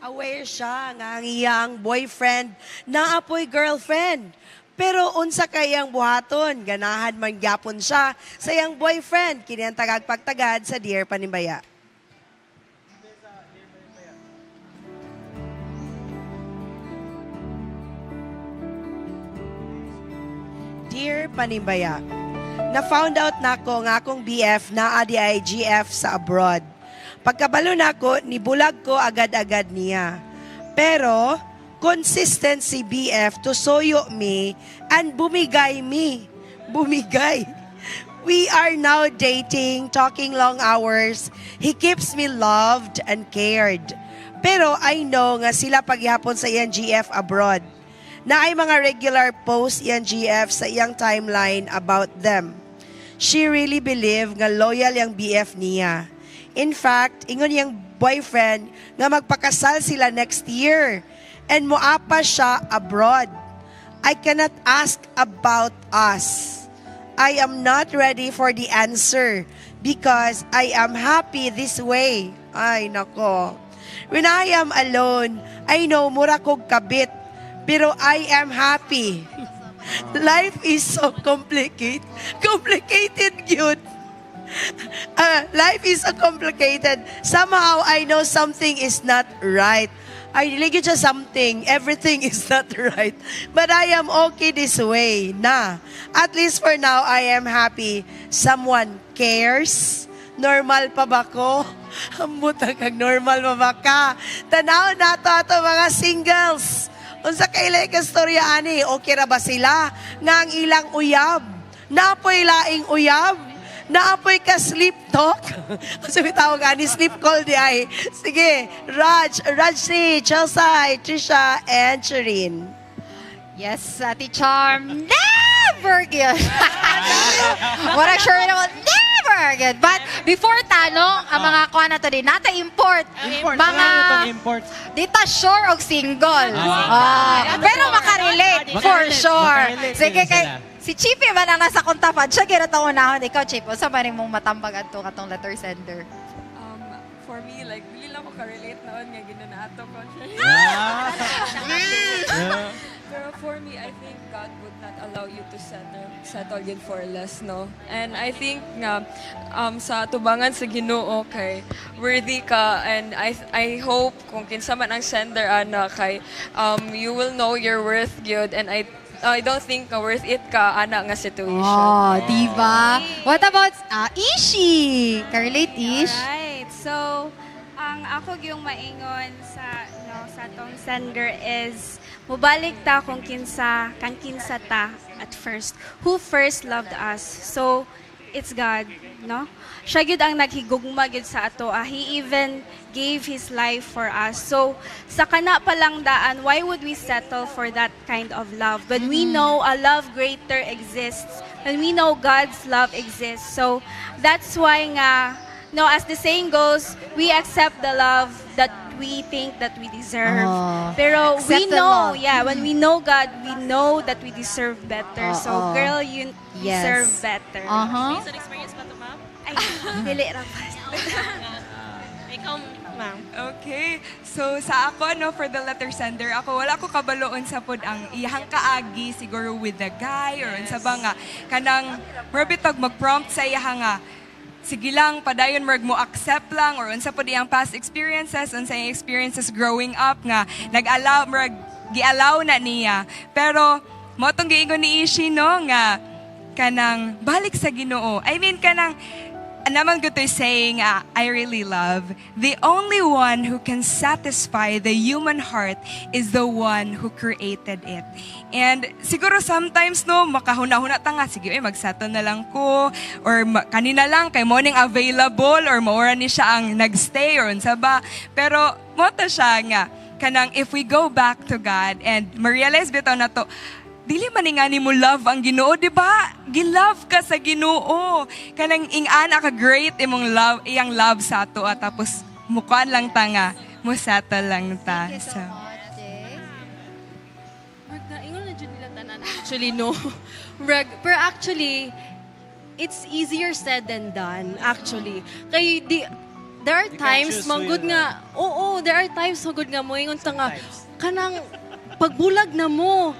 Aware siya nga ang iyang boyfriend na apoy girlfriend. Pero unsa kayang buhaton, ganahan man gyapon siya sa iyang boyfriend kini ang tagagpagtagad sa Dear Panimbaya. Dear Panimbaya, na-found out nako nga akong BF na adi ay GF sa abroad. Pagkabalo nako, nibulag ko agad-agad niya. Pero, consistent si BF to soyo me and bumigay me. Bumigay. We are now dating, talking long hours. He keeps me loved and cared. Pero I know nga sila paghihapon sa iyang GF abroad na ay mga regular posts iyang GF sa iyang timeline about them. She really believe nga loyal yung BF niya. In fact, ingon yung boyfriend nga magpakasal sila next year and moapa siya abroad. I cannot ask about us. I am not ready for the answer because I am happy this way. Ay, nako. When I am alone, I know mura kog kabit, pero I am happy. Life is so complicated. Complicated, cute. Life is so complicated. Somehow, I know something is not right. I really get something. Everything is not right. But I am okay this way. Na. At least for now, I am happy. Someone cares. Normal pa ba ko? Hamuta kag normal pa ba ka? Tanaw na to ato mga singles. Unsa kailay ka storya ani? Okay ra ba sila? Nga ang ilang uyab. Napoy laing uyab. Naapoy ka sleep talk? Sabi tawag ani, sleep call di ay. Sige, Rajni, Chelsea, Trisha, and Cherin. Yes, Ate Charm, never good. What I'm sure naman, never good. But before tanong, ang mga kuha na to din, nata import. Mga import. dita sure og single. Pero makarelate, for sure. Makarelate Sige, sila. kay, si Chippy man ang nasa kontapad. Siya ginatawon na ako. Ikaw, Chip, sa maning mong matambag ato katong letter sender. For me, like, really lang makarelate noon nga ginanaato ko. Pero for me, I think God would not allow you to settle yun for less, no? And I think nga, sa tubangan sa Ginoo kay worthy ka, and I hope kung kinsa man ang sender ana kay you will know your worth good, and I don't think worth it ka ana nga situation. Oh, diba? What about Ishi? Karelate, Ish? Alright. So, ang ako yung maingon sa tong sender is mubalik ta kung kang kinsa ta at first. Who first loved us? So, it's God, no? Siya gyud ang naghigugma gyud sa ato. He even gave His life for us. So, sa kana pa lang daan, why would we settle for that kind of love? When we know a love greater exists, when we know God's love exists. So, that's why nga, no, as the saying goes, we accept the love that we think that we deserve. Oh. Pero Accept we the know, love. when we know God, we know that we deserve better. So, Oo. girl, you Yes. deserve better. Uh-huh. Based on experience ba ito, ma'am? Ay, dili ra pa. Ikaw, ma'am. Okay. So sa ako no for the letter sender, ako wala ko kabaloon sa pod ang iyang kaagi siguro with the guy or unsa ba nga kanang murabitog mag-prompt sa iyang nga sige lang padayon merg mo accept lang or unsa pod iyang past experiences, unsa iyang experiences growing up nga nag-allow merg gi-allow na niya. Pero mo tong giingon ni Ishi no nga kanang balik sa Ginoo. I mean kanang naman ko to saying I really love, the only one who can satisfy the human heart is the one who created it. And siguro sometimes no, makahuna-huna ta nga, sige mag-settle na lang ko, or kanina lang, kay morning available, or maura ni siya ang nagstay, or unsa ba. Pero mota siya nga, kanang if we go back to God, and ma-realize bitaw na to, dili man nga ni mo love ang Ginoo, di ba? Gilove ka sa Ginoo. Kanang ingana ka great imong love, iyang love sa ato at tapos mukuan lang ta nga, mo settle lang ta. So, Mark, naingon na dyan nila tanan. Actually, no. Pero actually, it's easier said than done, actually. Kaya there are times manggod nga, there are times manggod nga mo ingon ta nga kanang pagbulag na mo.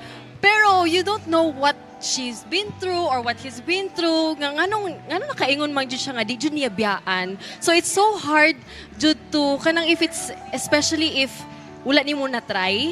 Pero you don't know what she's been through or what he's been through. Ngano nakaingon man jud siya nga di jud niya biyaan. So it's so hard jud to kanang if it's especially if wala nimo na try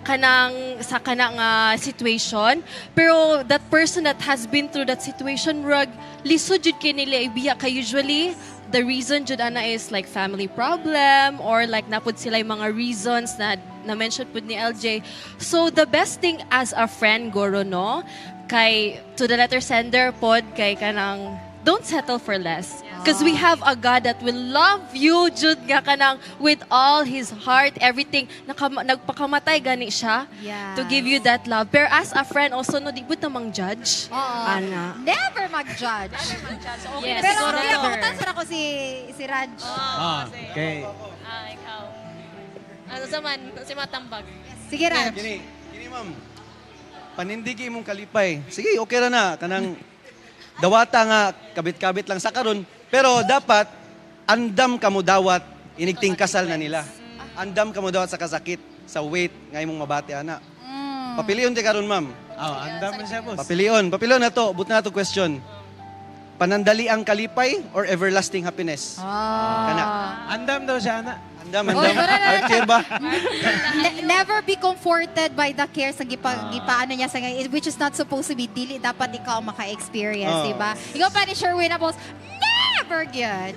kanang sa kanang situation, pero that person that has been through that situation rug lisod jud kay nila ibiya kay usually the reason jud ana is like family problem or like napud sila yung mga reasons na mention pud ni LJ. So the best thing as a friend goro no kay to the letter sender pod kay kanang don't settle for less. Because we have a God that will love you, jud nga kanang with all His heart, everything. Nagpakamatay gani siya Yes. to give you that love. Pero as a friend, also, no, di bud namang judge. Oo. Ana. Never mag-judge. Okay na Pero siguro hindi na. ako matansan ako si Raj. Okay. Ikaw. Ano saman, si Matambag. Sige, Raj. Gini ma'am. Panindigi imong kalipay. Sige, okay ra na. Kanang dawata nga kabit-kabit lang sa karon, pero dapat andam kamo dawat inigting kasal na nila. Andam kamo dawat sa kasakit, sa weight nga imong mabati ana. Papilion ti karon ma'am. Andam man siya, boss. Papilion na to. But na to question. Panandali ang kalipay or everlasting happiness? Kana. Andam daw siya, ana. Andam. Oy, wala na. Archer ba? Never be comforted by the care sa gipaano niya sa which is not supposed to be dili dapat ikaw maka-experience, di ba? Ikaw pa ni Sherwin Apples, never good.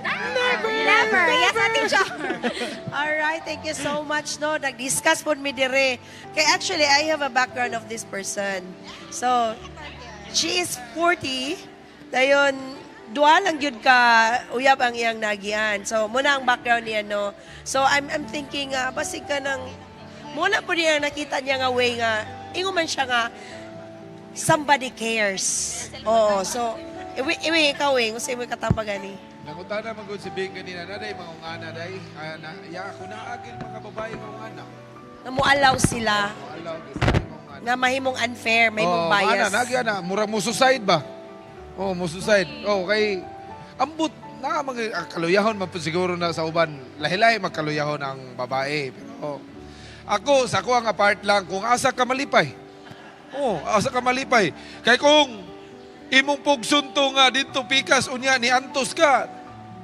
Never. Yes, Ate Char. Alright, thank you so much, no. Nag-discuss po mi dire. Kaya actually, I have a background of this person. So, she is 40. Dayon, duha lang yun ka uyab ang iyang nagian. So, muna ang background niya, no. So, I'm thinking, basig ka ng, muna po niya nakita niya nga way nga, ingo man siya nga, somebody cares. Oo, so, iwi ikaw kung sa imo katambagan ni. Nangutana magod si Bing kanina na day mga ungana day. Ya ako na agil mga babae mga ungana. Na mo allow sila, Alaw gid mga ungana. na mahimong unfair, mahimong bias. Ana nagi ana mura mo suicide ba? Oh, mo suicide. Oh, kay ambot na mga kaluyahon man po siguro na sa uban. Lahi-lahi magkaluyahon ang babae. Pero ako sa ko ang apart lang kung asa ka malipay. Oh, asa ka malipay. Kay kung imong pugsunto nga dito pikas unya ni antos ka.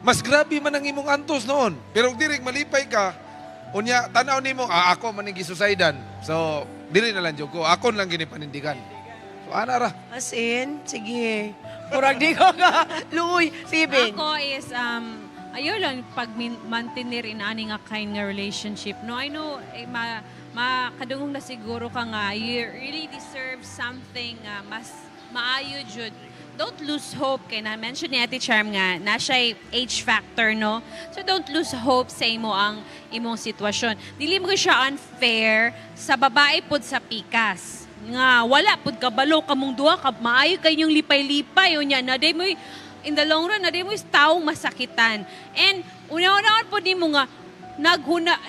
Mas grabe man ang imong antos noon. Pero kung direk malipay ka, unya tanaw nimo ako man ning gisusidan. So, diri na lang jud ko. Ako lang gini panindigan. So ana ra. As in, sige. Murag di ko nga, luoy, sibing. Ako is, ayaw lang pag-maintainer in ani nga kind nga relationship. No, I know, makadungong na siguro ka nga, you really deserve something mas maayo jud. Don't lose hope. Kaya na-mention ni Ate Charm nga, na siya age factor, no? So don't lose hope sa imo ang imong sitwasyon. Dili mo siya unfair sa babae pod sa pikas. Nga wala pud kabalo kamong duha ka maayo kayong lipay-lipay unya na day mo in the long run na day mo taong masakitan. And una-una pud nimo nga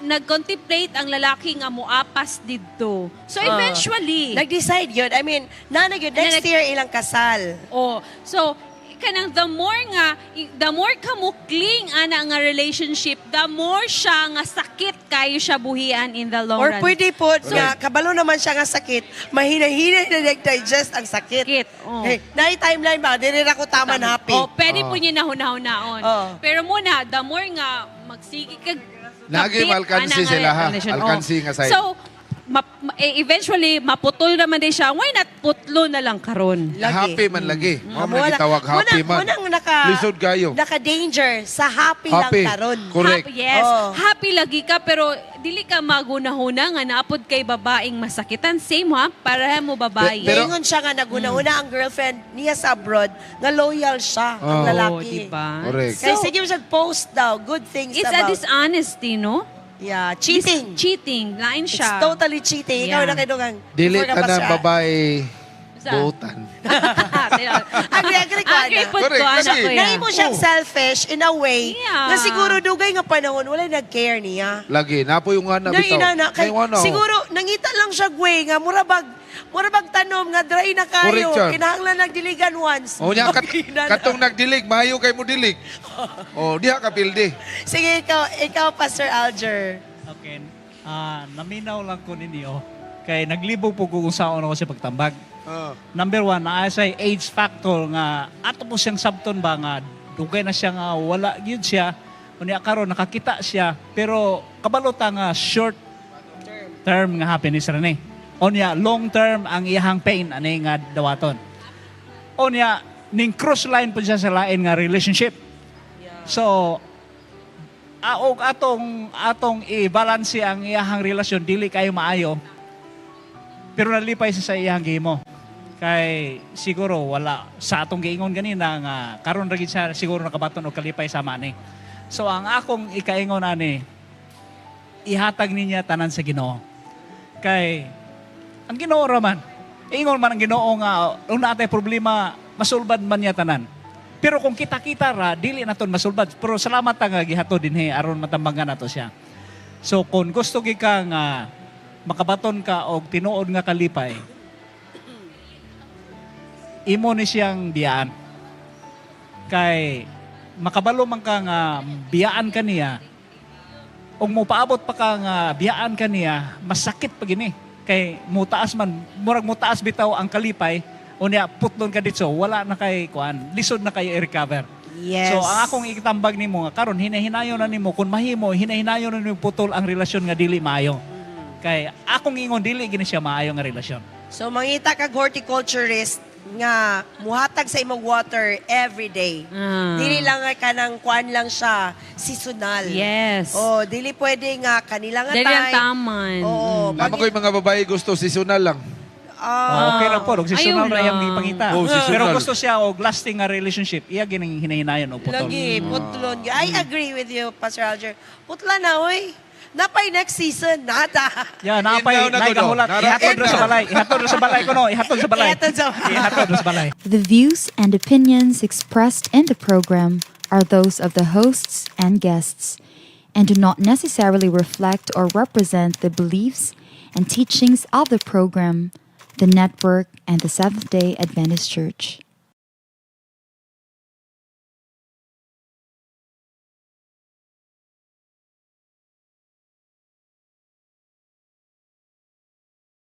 nag-contemplate ang lalaki nga moapas didto. So eventually Nag-decide yun. I mean, yun, next year ilang kasal. so kanang the more ka mo cling ana nga relationship, the more siya nga sakit kayo siya buhian in the long Or run. pwede po, nga, kabalo naman siya nga sakit, mahina-hina na nag-digest ang sakit. Sakit, oo. Hey, na-timeline ba? Dili na ko tama na happy. Pwede po niya nahuna-hunaon. Oh. Pero muna, the more nga magsigi kag Lagi malkansi sila ha. Alkansi nga side. So, eventually, maputol naman din siya. Why not putlo na lang karon? Lagi. Happy man lagi. Mo Wala- man gitawag happy man. Munang Lisod kayo. naka-danger sa happy, Happy. lang karon. Correct. Yes. Oh. Happy lagi ka, pero dili ka magunahuna nga naapod kay babaeng masakitan. Same ha, para mo babae. Pero- Ingon siya nga naguna-una ang girlfriend niya sa abroad, nga loyal siya, ang Oh. lalaki. Correct. Kaya sige mo siya post daw, good things It's a about. dishonesty, no? Yeah, cheating. Cheating. Lain It's siya. totally cheating. Ikaw Yeah. na kinugang. Dili ka na babae Buutan. Agree ko, Agree ana. po Correct, ko, anak kasi- ko yan. Nahimo siyang selfish in a way Yeah. na siguro dugay nga panahon wala nag-care niya. Lagi, napo yung ana Na bitaw. inana, kay, May ana, oh. siguro nangita lang siya gwe nga murabag tanom nga dry na kayo. Correct siya. Kinahanglan nagdiligan once. O niya, Inana. katong nagdilig, mahayo kay mo dilig. O, diha ka pildi. Sige, ikaw Pastor Alger. Okay. Naminaw lang ko ninyo. Kay naglibog po kung saan ako sa pagtambag. Number one, naa sa age factor nga ato po siyang sabton ba nga dugay na siya nga wala gyud siya. Unya karon nakakita siya pero kabalota nga short term nga happiness ra ni. Unya long term ang iyahang pain ani nga dawaton. Unya ning cross line po siya sa lain nga relationship. So aog atong i-balance ang iyahang relasyon dili kayo maayo. Pero nalipay siya sa iyang gimo. Kay siguro wala sa atong giingon ganina nga karon ra gid siya siguro nakabaton og kalipay sama ni. So ang akong ikaingon ani ihatag niya tanan sa Ginoo. Kay ang Ginoo ra man. Ingon man ang Ginoo nga kung natay problema masulbad man niya tanan. Pero kung kita-kita ra dili naton masulbad. Pero salamat ta nga gihatod dinhi aron matambangan nato siya. So kung gusto gi ka nga makabaton ka og tinuod nga kalipay, imo ni siyang biyaan. Kay makabalo man ka nga biyaan ka niya, og mopaabot pa ka nga biyaan ka niya, masakit pa gini. Kay mutaas man, murag mutaas bitaw ang kalipay, unya putlon ka ditso, wala na kay kuan, lisod na kayo i-recover. Yes. So ang akong itambag nimo nga karon hinahinayon na nimo kun mahimo hinahinayon na nimo putol ang relasyon nga dili maayo. Kay akong ingon dili gini siya maayo nga relasyon. So mangita kag horticulturist nga muhatag sa imong water every day. Dili lang nga kanang kuan lang siya seasonal. Yes. Oh, dili pwede nga kanila nga Dali ang time. taman. Oo. Naman ko yung mga babae gusto seasonal lang. Okay ra po, og seasonal Ayun ra yang lang. ipangita. Oh, seasonal. Pero gusto siya og lasting nga relationship, iya gining hinahinayon og putol. Lagi, putlon. I agree with you, Pastor Alger. Putla na, oy. Napay next season, nada. Yeah, napay Indaw na ko, nagahulat. no? Ihatod ra sa balay. Ihatod ra sa balay ko no. Ihatod sa balay. Ihatod sa balay. Ihatod ra sa balay. The views and opinions expressed in the program are those of the hosts and guests and do not necessarily reflect or represent the beliefs and teachings of the program, the network, and the Seventh-day Adventist Church.